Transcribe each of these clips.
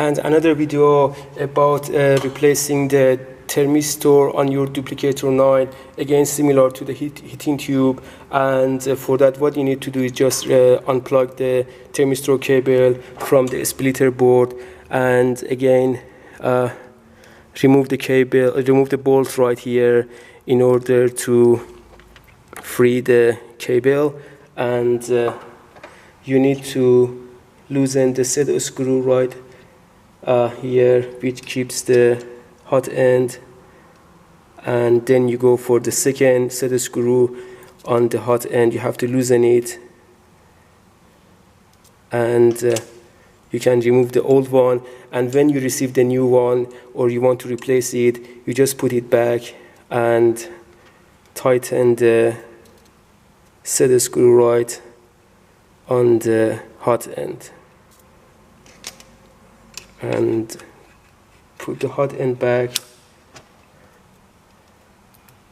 and another video about replacing the thermistor on your duplicator 9, again similar to the heating tube. And for that, what you need to do is just unplug the thermistor cable from the splitter board, and again remove the cable, remove the bolt right here in order to free the cable. And you need to loosen the set screw right here, which keeps the hot end, and then you go for the second set screw on the hot end. You have to loosen it, and you can remove the old one, and when you receive the new one or you want to replace it, you just put it back and tighten the set screw right on the hot end, and put the hot end back,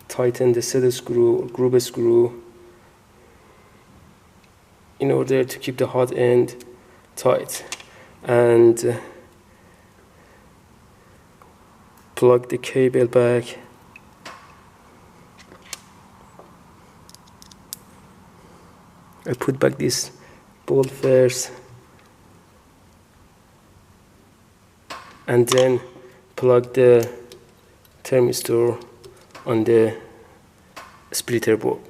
tighten the set screw or groove screw in order to keep the hot end tight, and plug the cable back. I put back this bolt first, and then plug the thermistor on the splitter board.